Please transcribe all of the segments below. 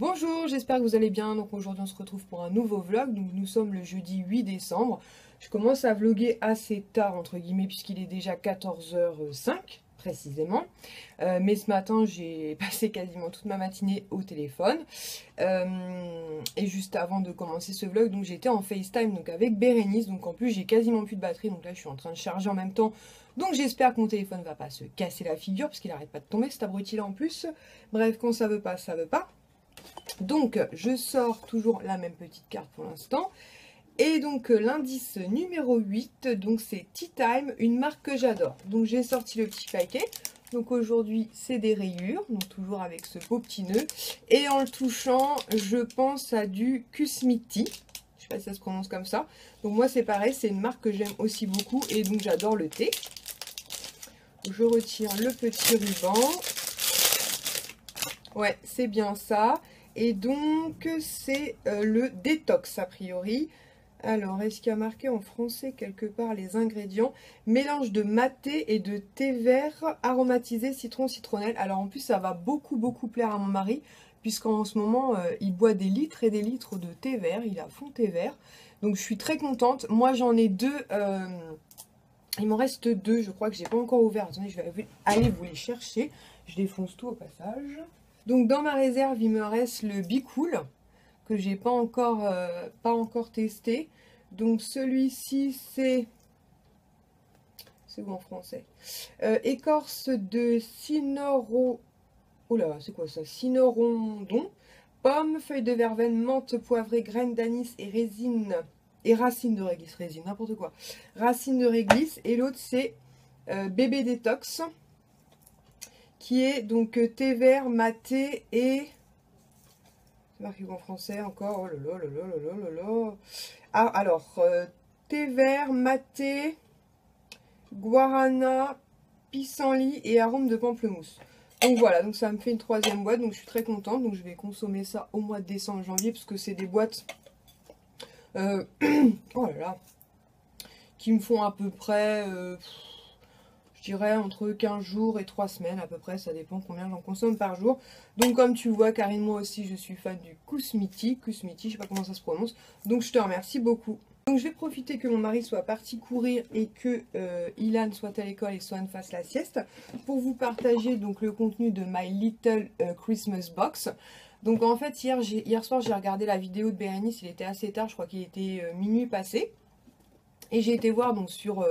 Bonjour, j'espère que vous allez bien. Donc aujourd'hui on se retrouve pour un nouveau vlog. Donc nous sommes le jeudi 8 décembre. Je commence à vlogger assez tard entre guillemets puisqu'il est déjà 14h05 précisément. Mais ce matin j'ai passé quasiment toute ma matinée au téléphone. Et juste avant de commencer ce vlog, donc j'étais en FaceTime donc avec Bérénice. Donc en plus j'ai quasiment plus de batterie. Donc là je suis en train de charger en même temps. Donc j'espère que mon téléphone va pas se casser la figure parce qu'il arrête pas de tomber cet abruti là en plus. Bref, quand ça veut pas, ça veut pas. Donc je sors toujours la même petite carte pour l'instant. Et donc l'indice numéro 8, donc c'est Tea Time, une marque que j'adore. Donc j'ai sorti le petit paquet. Donc aujourd'hui c'est des rayures, donc toujours avec ce beau petit nœud. Et en le touchant, je pense à du Kusmiti. Je sais pas si ça se prononce comme ça. Donc moi c'est pareil, c'est une marque que j'aime aussi beaucoup et donc j'adore le thé. Je retire le petit ruban. Ouais, c'est bien ça. Et donc, c'est le détox, a priori. Alors, est-ce qu'il y a marqué en français quelque part les ingrédients? Mélange de maté et de thé vert aromatisé citron citronnelle. Alors, en plus, ça va beaucoup plaire à mon mari, puisqu'en ce moment, il boit des litres et des litres de thé vert. Il a fond thé vert. Donc, je suis très contente. Moi, j'en ai deux. Il m'en reste deux. Je crois que j'ai pas encore ouvert. Attendez, je vais aller vous les chercher. Je défonce tout au passage. Donc dans ma réserve, il me reste le Be Cool que j'ai pas encore testé. Donc celui-ci c'est où en français? Écorce de cynoro. Oh là, c'est quoi ça? Cynorondon, pomme, feuilles de verveine, menthe poivrée, graines d'anis et racines de réglisse, n'importe quoi. Racines de réglisse. Et l'autre c'est bébé détox, qui est donc thé vert, maté et... C'est marqué en français encore. Oh là là là là là là là. Ah, alors, thé vert, maté, guarana, pissenlit et arôme de pamplemousse. Donc voilà, donc ça me fait une troisième boîte, donc je suis très contente. Donc je vais consommer ça au mois de décembre, janvier, parce que c'est des boîtes... oh là là, qui me font à peu près... je dirais entre 15 jours et 3 semaines à peu près, ça dépend combien j'en consomme par jour. Donc comme tu vois, Karine, moi aussi je suis fan du Kusmiti, je sais pas comment ça se prononce, donc je te remercie beaucoup. Donc je vais profiter que mon mari soit parti courir et que Ilan soit à l'école et Swan fasse la sieste pour vous partager donc le contenu de My Little Christmas Box. Donc en fait hier soir j'ai regardé la vidéo de Bérénice, il était assez tard, je crois qu'il était minuit passé. Et j'ai été voir donc sur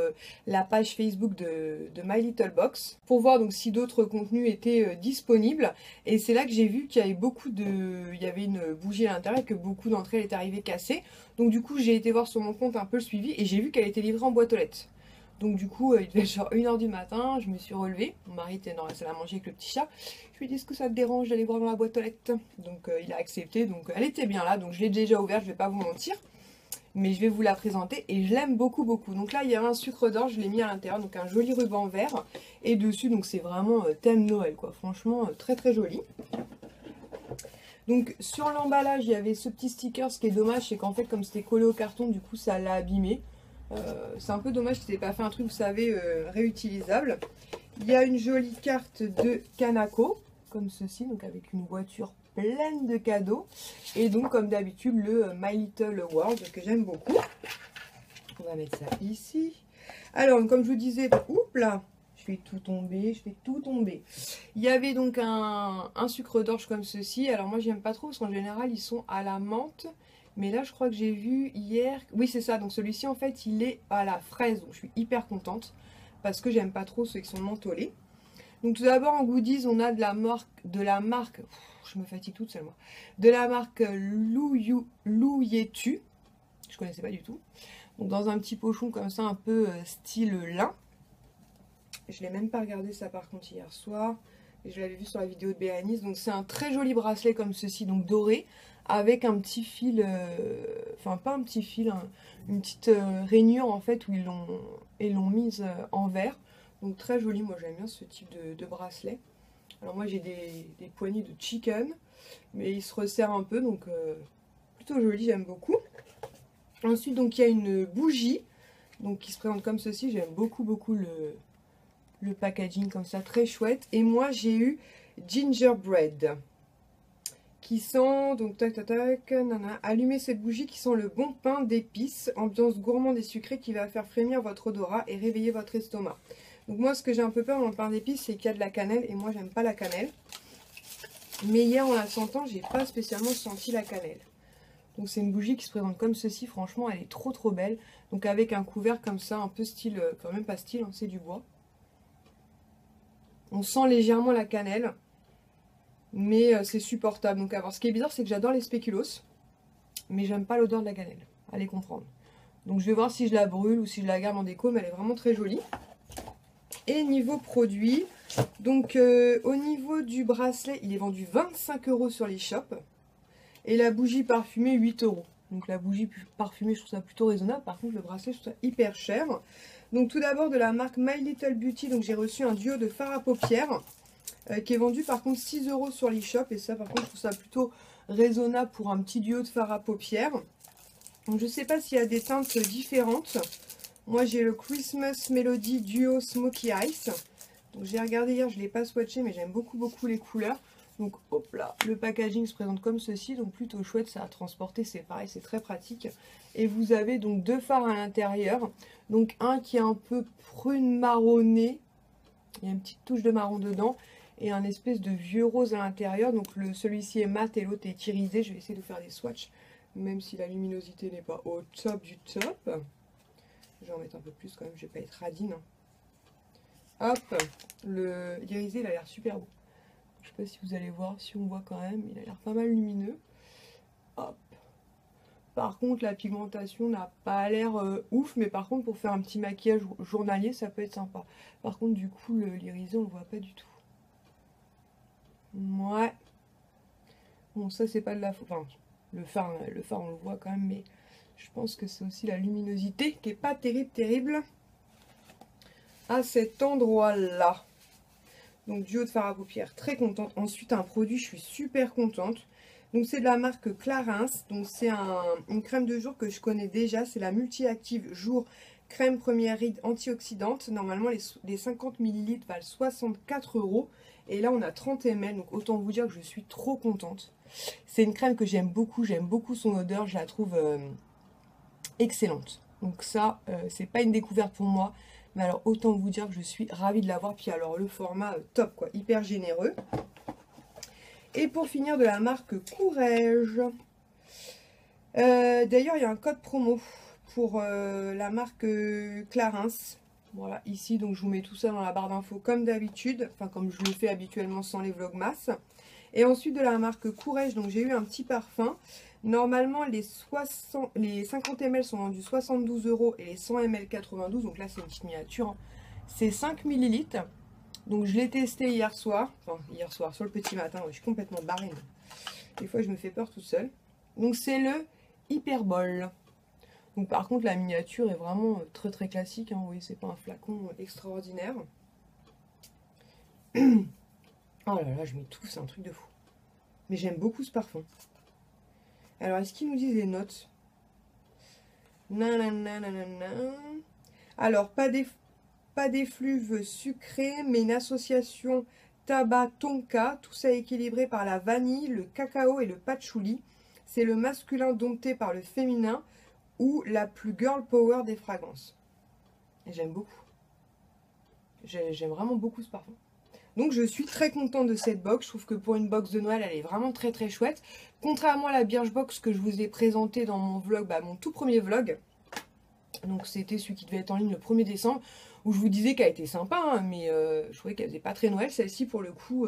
la page Facebook de My Little Box pour voir donc si d'autres contenus étaient disponibles. Et c'est là que j'ai vu qu'il y avait il y avait une bougie à l'intérieur et que beaucoup d'entre elles étaient arrivées cassées. Donc du coup j'ai été voir sur mon compte un peu le suivi et j'ai vu qu'elle était livrée en boîte aux lettres. Donc du coup il devait être genre 1 h du matin, je me suis relevée. Mon mari était dans la salle à manger avec le petit chat. Je lui ai dit est-ce que ça te dérange d'aller voir dans la boîte aux lettres? Donc il a accepté, donc elle était bien là, donc je l'ai déjà ouverte, je vais pas vous mentir. Mais je vais vous la présenter et je l'aime beaucoup. Donc là il y a un sucre d'orge, je l'ai mis à l'intérieur, donc un joli ruban vert. Et dessus donc c'est vraiment thème Noël quoi, franchement très joli. Donc sur l'emballage il y avait ce petit sticker, ce qui est dommage c'est qu'en fait comme c'était collé au carton du coup ça l'a abîmé. C'est un peu dommage qu'ils n'aient pas fait un truc vous savez réutilisable. Il y a une jolie carte de Kanako comme ceci, donc avec une voiture pleine de cadeaux. Et donc comme d'habitude le My Little World que j'aime beaucoup. On va mettre ça ici. Alors comme je vous disais, oups là, je fais tout tomber. Il y avait donc un sucre d'orge comme ceci. Alors moi j'aime pas trop parce qu'en général ils sont à la menthe. Mais là je crois que j'ai vu hier, oui c'est ça, donc celui-ci en fait il est à la fraise. Donc je suis hyper contente parce que j'aime pas trop ceux qui sont mentholés. Donc tout d'abord en goodies on a de la marque, je me fatigue toute seule moi, de la marque Louyetu, je connaissais pas du tout. Donc dans un petit pochon comme ça un peu style lin. Je l'ai même pas regardé ça par contre hier soir, et je l'avais vu sur la vidéo de Bérénice. Donc c'est un très joli bracelet comme ceci, donc doré, avec un petit fil, enfin pas un petit fil, une petite rainure en fait où ils l'ont mise en verre. Donc très joli, moi j'aime bien ce type de bracelet. Alors moi j'ai des poignées de chicken, mais il se resserre un peu, donc plutôt joli, j'aime beaucoup. Ensuite donc il y a une bougie, donc qui se présente comme ceci, j'aime beaucoup le packaging comme ça, très chouette. Et moi j'ai eu Gingerbread, qui sent, donc tac tac tac, nana, allumez cette bougie qui sent le bon pain d'épices, ambiance gourmande et sucrée qui va faire frémir votre odorat et réveiller votre estomac. Donc moi ce que j'ai un peu peur dans le pain d'épices c'est qu'il y a de la cannelle et moi j'aime pas la cannelle. Mais hier en la sentant j'ai pas spécialement senti la cannelle. Donc c'est une bougie qui se présente comme ceci, franchement elle est trop belle. Donc avec un couvert comme ça, un peu style, quand même pas style, hein, c'est du bois. On sent légèrement la cannelle, mais c'est supportable. Donc à voir. Ce qui est bizarre c'est que j'adore les spéculoos, mais j'aime pas l'odeur de la cannelle, allez comprendre. Donc je vais voir si je la brûle ou si je la garde en déco, mais elle est vraiment très jolie. Et niveau produit, donc au niveau du bracelet, il est vendu 25 € sur l'e-shop. Et la bougie parfumée, 8 €. Donc la bougie parfumée, je trouve ça plutôt raisonnable. Par contre, le bracelet, je trouve ça hyper cher. Donc tout d'abord de la marque My Little Beauty, donc j'ai reçu un duo de fard à paupières. Qui est vendu par contre 6 € sur l'e-shop. Et ça, par contre, je trouve ça plutôt raisonnable pour un petit duo de fard à paupières. Donc je ne sais pas s'il y a des teintes différentes. Moi j'ai le Christmas Melody Duo Smoky Ice. Donc j'ai regardé hier, je ne l'ai pas swatché mais j'aime beaucoup les couleurs. Donc hop là, le packaging se présente comme ceci, donc plutôt chouette, ça a transporté, c'est pareil, c'est très pratique. Et vous avez donc 2 fards à l'intérieur. Donc un qui est un peu prune marronné, il y a une petite touche de marron dedans. Et un espèce de vieux rose à l'intérieur. Donc celui-ci est mat et l'autre est irisé. Je vais essayer de faire des swatchs, même si la luminosité n'est pas au top du top. Je vais en mettre un peu plus quand même, je vais pas être radine. Hop, l'irisé il a l'air super beau. Je sais pas si vous allez voir, si on voit quand même, il a l'air pas mal lumineux. Hop. Par contre la pigmentation n'a pas l'air ouf, mais par contre pour faire un petit maquillage journalier ça peut être sympa. Par contre du coup l'irisé on le voit pas du tout. Ouais. Bon ça c'est pas de la faute. Enfin, le phare on le voit quand même, mais je pense que c'est aussi la luminosité qui est pas terrible à cet endroit là. Donc duo de fard à paupières, très contente. Ensuite un produit, je suis super contente. Donc c'est de la marque Clarins. Donc c'est une crème de jour que je connais déjà. C'est la Multi-Active Jour Crème Première Ride Antioxydante. Normalement les 50 ml valent 64 €. Et là on a 30 ml. Donc autant vous dire que je suis trop contente. C'est une crème que j'aime beaucoup son odeur. Je la trouve excellente. Donc ça c'est pas une découverte pour moi. Mais alors autant vous dire que je suis ravie de l'avoir. Puis alors le format top quoi, hyper généreux. Et pour finir de la marque Courrèges. D'ailleurs il y a un code promo pour la marque Clarins. Voilà ici, donc je vous mets tout ça dans la barre d'infos comme d'habitude. Enfin comme je le fais habituellement sans les vlogmas. Et ensuite de la marque Courrèges, donc j'ai eu un petit parfum. Normalement les 50 ml sont vendus 72 € et les 100 ml 92. Donc là c'est une petite miniature. Hein. C'est 5 ml. Donc je l'ai testé hier soir. Enfin hier soir sur le petit matin. Je suis complètement barrée. Des fois je me fais peur toute seule. Donc c'est le Hyperbol. Donc par contre la miniature est vraiment très classique. Hein. Vous voyez c'est pas un flacon extraordinaire. Oh là là je m'étouffe, c'est un truc de fou. Mais j'aime beaucoup ce parfum. Alors, est-ce qu'ils nous disent les notes? Alors, pas d'effluve sucré, mais une association tabac tonka, tout ça équilibré par la vanille, le cacao et le patchouli. C'est le masculin dompté par le féminin ou la plus girl power des fragrances. J'aime beaucoup. J'aime vraiment beaucoup ce parfum. Donc je suis très contente de cette box. Je trouve que pour une box de Noël, elle est vraiment très chouette. Contrairement à la Birchbox que je vous ai présentée dans mon vlog, mon tout premier vlog. Donc c'était celui qui devait être en ligne le 1er décembre. Où je vous disais qu'elle était sympa, hein, mais je trouvais qu'elle faisait pas très Noël. Celle-ci pour le coup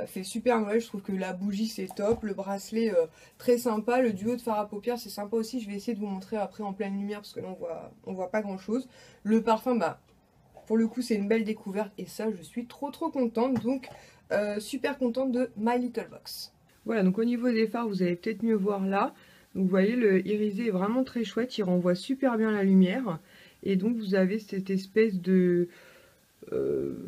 fait super Noël. Je trouve que la bougie c'est top. Le bracelet très sympa. Le duo de fard à paupières c'est sympa aussi. Je vais essayer de vous montrer après en pleine lumière parce que là on voit pas grand chose. Le parfum pour le coup c'est une belle découverte et ça je suis trop contente. Donc super contente de My Little Box. Voilà, donc au niveau des fards vous allez peut-être mieux voir là. Donc vous voyez le irisé est vraiment très chouette, il renvoie super bien la lumière. Et donc vous avez cette espèce de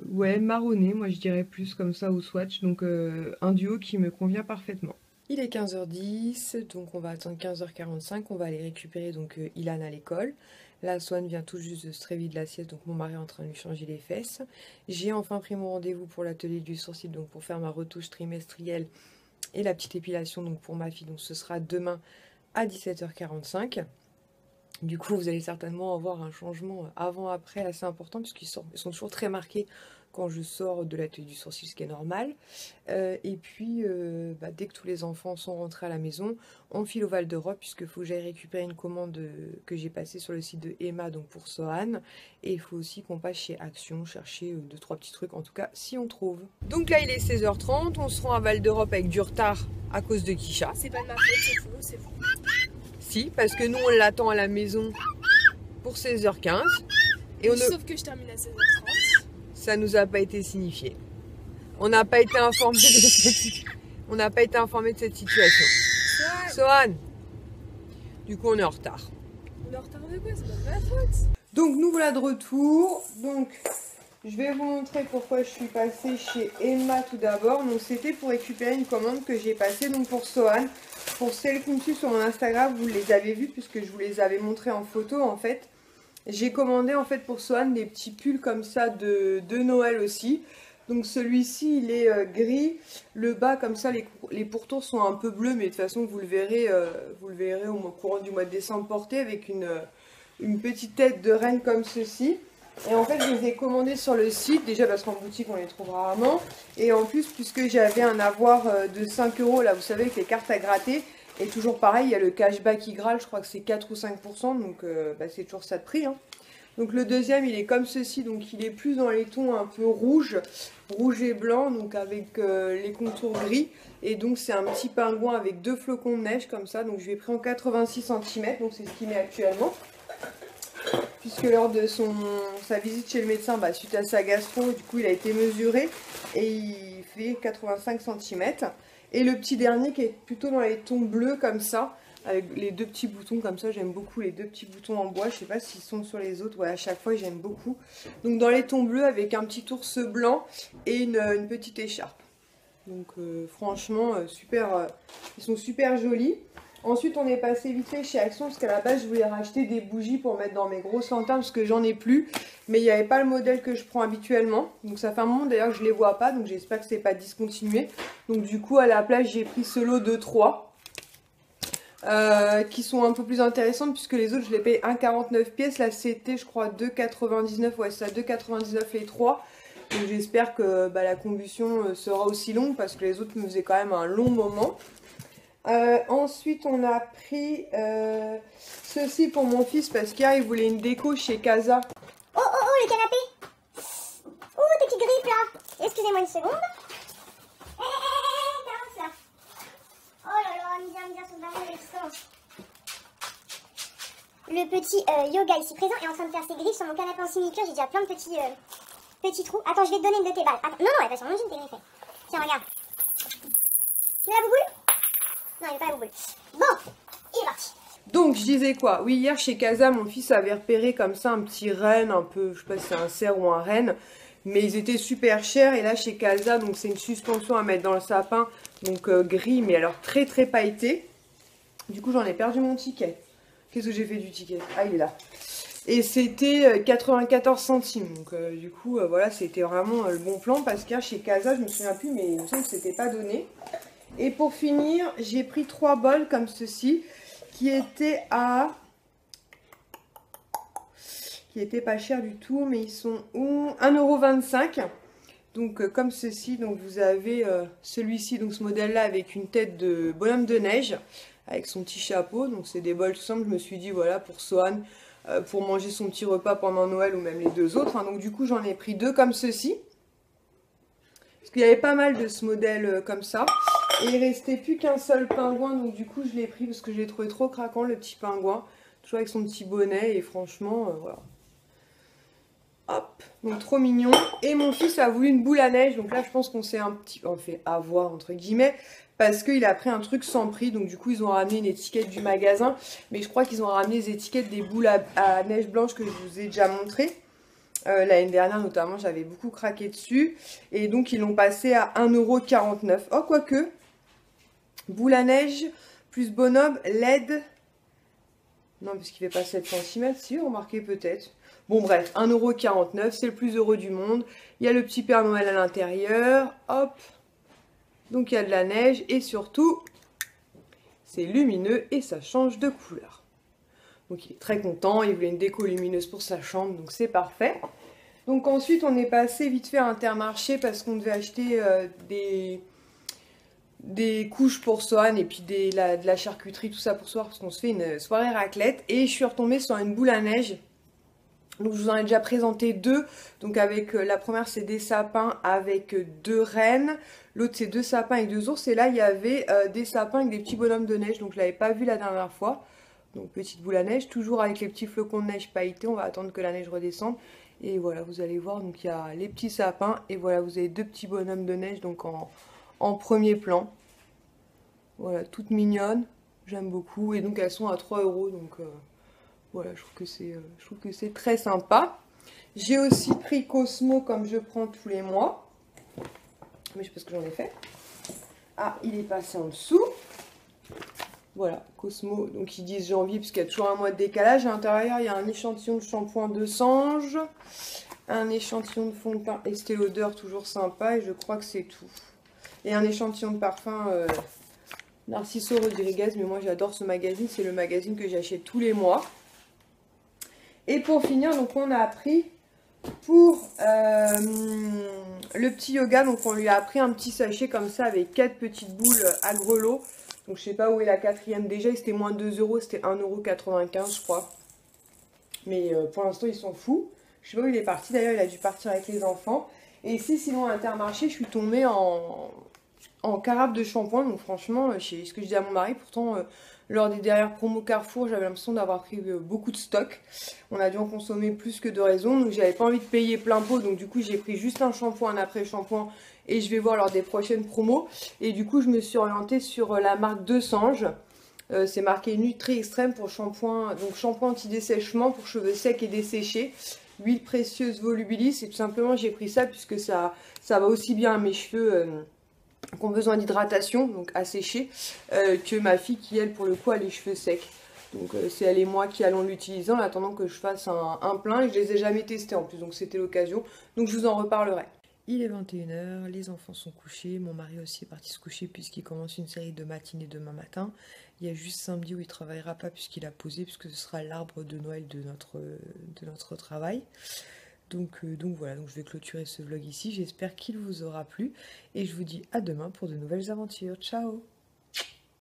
ouais marronné, moi je dirais plus comme ça au swatch. Donc un duo qui me convient parfaitement. Il est 15h10, donc on va attendre 15h45, on va aller récupérer donc Ilan à l'école. La Swan vient tout juste de se réveiller de la sieste, donc mon mari est en train de lui changer les fesses. J'ai enfin pris mon rendez-vous pour l'atelier du sourcil, donc pour faire ma retouche trimestrielle Et la petite épilation donc pour ma fille, donc ce sera demain à 17h45. Du coup, vous allez certainement avoir un changement avant-après assez important, puisqu'ils sont toujours très marqués quand je sors de l'atelier du sourcil, ce qui est normal. Et puis, dès que tous les enfants sont rentrés à la maison, on file au Val d'Europe, puisqu'il faut que j'aille récupérer une commande que j'ai passée sur le site de Emma, donc pour Sohan. Et il faut aussi qu'on passe chez Action, chercher 2-3 petits trucs, en tout cas, si on trouve. Donc là, il est 16h30, on se rend à Val d'Europe avec du retard à cause de Kisha. C'est pas de ma faute, c'est faux. Si, parce que nous, on l'attend à la maison pour 16h15. Et Sauf que je termine à 16h30. Ça nous a pas été signifié. On n'a pas été informé de cette situation. Sohan. Du coup, on est en retard. On est en retard de quoi? C'est pas de ma faute. Donc, nous voilà de retour. Donc, je vais vous montrer pourquoi je suis passée chez Emma tout d'abord. Donc, c'était pour récupérer une commande que j'ai passée donc pour Sohan. Pour celles qui me suivent sur mon Instagram, vous les avez vues puisque je vous les avais montrées en photo en fait. J'ai commandé en fait pour Sohan des petits pulls comme ça de Noël aussi. Donc celui-ci il est gris, le bas comme ça les pourtours sont un peu bleus, mais de toute façon vous le verrez au courant du mois de décembre porté avec une petite tête de reine comme ceci. Et en fait je les ai commandés sur le site, déjà parce qu'en boutique on les trouve rarement. Et en plus puisque j'avais un avoir de 5 € là, vous savez, avec les cartes à gratter. Et toujours pareil, il y a le cashback qui Graal, je crois que c'est 4 ou 5%, donc c'est toujours ça de prix. Hein. Donc le deuxième il est comme ceci, donc il est plus dans les tons un peu rouge et blanc, donc avec les contours gris. Et donc c'est un petit pingouin avec 2 flocons de neige comme ça, donc je l'ai pris en 86 cm, donc c'est ce qu'il met actuellement. Puisque lors de sa visite chez le médecin, suite à sa gastro, du coup il a été mesuré et il fait 85 cm. Et le petit dernier qui est plutôt dans les tons bleus comme ça, avec les 2 petits boutons comme ça, j'aime beaucoup les 2 petits boutons en bois, je sais pas s'ils sont sur les autres, ouais, à chaque fois j'aime beaucoup. Donc dans les tons bleus avec un petit ours blanc et une petite écharpe. Donc franchement, super, ils sont super jolis. Ensuite on est passé vite fait chez Action parce qu'à la base je voulais racheter des bougies pour mettre dans mes grosses lanternes parce que j'en ai plus. Mais il n'y avait pas le modèle que je prends habituellement. Donc ça fait un moment d'ailleurs que je ne les vois pas, donc j'espère que c'est pas discontinué. Donc du coup à la place j'ai pris ce lot de 3. Qui sont un peu plus intéressantes puisque les autres je les paye 1,49 pièces. Là c'était je crois 2,99, ouais c'est ça, 2,99 les 3. Donc j'espère que la combustion sera aussi longue parce que les autres me faisaient quand même un long moment. Ensuite on a pris ceci pour mon fils parce qu'hier il voulait une déco chez Casa. Oh le canapé. Oh tes petites griffes là. Excusez-moi une seconde. Carence là. Oh là là, misère sur la résistance. Le petit yoga ici présent est en train de faire ses griffes sur mon canapé en sinicure. J'ai déjà plein de petits trous. Attends, je vais te donner une de tes balles. Attends. Non, elle va sur mon jean, t'es griffée. Tiens, regarde. Tu veux la bouboule? Non, il n'est pas la bouboule. Bon, il est parti. Donc je disais quoi? Oui, hier chez Casa, mon fils avait repéré comme ça un petit renne, un peu, je sais pas si c'est un cerf ou un renne. Mais ils étaient super chers. Et là chez Casa, donc c'est une suspension à mettre dans le sapin. Donc gris, mais alors très très pailleté. Du coup j'en ai perdu mon ticket. Qu'est-ce que j'ai fait du ticket? Ah, il est là. Et c'était 94 centimes. Donc du coup, voilà, c'était vraiment le bon plan. Parce qu'hier chez Casa, je me souviens plus, mais il me semble que c'était pas donné. Et pour finir, j'ai pris 3 bols comme ceci. Qui étaient pas cher du tout. Mais ils sont où? 1,25 €. Donc comme ceci. Donc vous avez celui-ci, donc ce modèle-là avec une tête de bonhomme de neige. Avec son petit chapeau. Donc c'est des bols tout simples. Je me suis dit, voilà, pour Sohan. Pour manger son petit repas pendant Noël ou même les 2 autres. Hein. Donc du coup j'en ai pris 2 comme ceci. Parce qu'il y avait pas mal de ce modèle comme ça. Et il restait plus qu'un seul pingouin. Donc du coup je l'ai pris parce que je l'ai trouvé trop craquant, le petit pingouin. Toujours avec son petit bonnet. Et franchement voilà. Hop. Donc trop mignon. Et mon fils a voulu une boule à neige. Donc là je pense qu'on s'est un petit peu fait avoir entre guillemets. Parce qu'il a pris un truc sans prix. Donc du coup ils ont ramené une étiquette du magasin. Mais je crois qu'ils ont ramené les étiquettes des boules à neige blanche que je vous ai déjà montré. L'année dernière notamment j'avais beaucoup craqué dessus. Et donc ils l'ont passé à 1,49 €. Oh quoique. Boule à neige plus bonhomme LED. Non parce qu'il fait pas 7 cm. Si remarquez peut-être. Bon bref, 1,49 €, c'est le plus heureux du monde. Il y a le petit Père Noël à l'intérieur. Hop. Donc il y a de la neige et surtout, c'est lumineux et ça change de couleur. Donc il est très content, il voulait une déco lumineuse pour sa chambre, donc c'est parfait. Donc ensuite on est passé vite fait à Intermarché parce qu'on devait acheter des couches pour Swan et puis de la charcuterie, tout ça pour soir, parce qu'on se fait une soirée raclette. Et je suis retombée sur une boule à neige. Donc je vous en ai déjà présenté deux. Donc avec la première c'est des sapins avec deux rennes. L'autre c'est deux sapins avec deux ours. Et là il y avait des sapins avec des petits bonhommes de neige. Donc je ne l'avais pas vu la dernière fois. Donc petite boule à neige, toujours avec les petits flocons de neige pailletés. On va attendre que la neige redescende. Et voilà, vous allez voir, donc il y a les petits sapins. Et voilà, vous avez deux petits bonhommes de neige donc en premier plan. Voilà, toutes mignonnes. J'aime beaucoup. Et donc elles sont à 3 €. Donc voilà, je trouve que c'est très sympa. J'ai aussi pris Cosmo comme je prends tous les mois. Mais je sais pas ce que j'en ai fait. Ah, il est passé en dessous. Voilà, Cosmo, donc ils disent janvier puisqu'il y a toujours un mois de décalage. À l'intérieur, il y a un échantillon de shampoing de Sange, un échantillon de fond de teint Estée Lauder, toujours sympa, et je crois que c'est tout. Et un échantillon de parfum Narciso Rodriguez, mais moi j'adore ce magazine, c'est le magazine que j'achète tous les mois. Et pour finir, donc on a pris pour le petit yoga, donc on lui a pris un petit sachet comme ça avec 4 petites boules à grelots. Donc je sais pas où est la quatrième déjà, c'était moins 2 €, c'était 1,95 € je crois. Mais pour l'instant ils sont fous. Je sais pas où il est parti, d'ailleurs il a dû partir avec les enfants. Et ici sinon à Intermarché je suis tombée en carafe de shampoing. Donc franchement, c'est ce que je dis à mon mari, pourtant lors des dernières promos Carrefour j'avais l'impression d'avoir pris beaucoup de stock. On a dû en consommer plus que de raison, donc j'avais pas envie de payer plein pot. Donc du coup j'ai pris juste un shampoing, un après shampoing. Et je vais voir lors des prochaines promos. Et du coup, je me suis orientée sur la marque de Sange. C'est marqué Nutri Extrême pour shampoing. Donc shampoing anti-dessèchement pour cheveux secs et desséchés. Huile précieuse volubilis. Et tout simplement, j'ai pris ça puisque ça va aussi bien à mes cheveux qui ont besoin d'hydratation, donc à sécher, que ma fille qui, elle, pour le coup, a les cheveux secs. Donc c'est elle et moi qui allons l'utiliser en attendant que je fasse un plein. Et je les ai jamais testés en plus, donc c'était l'occasion. Donc je vous en reparlerai. Il est 21 h, les enfants sont couchés, mon mari aussi est parti se coucher puisqu'il commence une série de matinées demain matin. Il y a juste samedi où il ne travaillera pas puisqu'il a posé, puisque ce sera l'arbre de Noël de notre travail. Donc voilà, donc je vais clôturer ce vlog ici, j'espère qu'il vous aura plu et je vous dis à demain pour de nouvelles aventures. Ciao!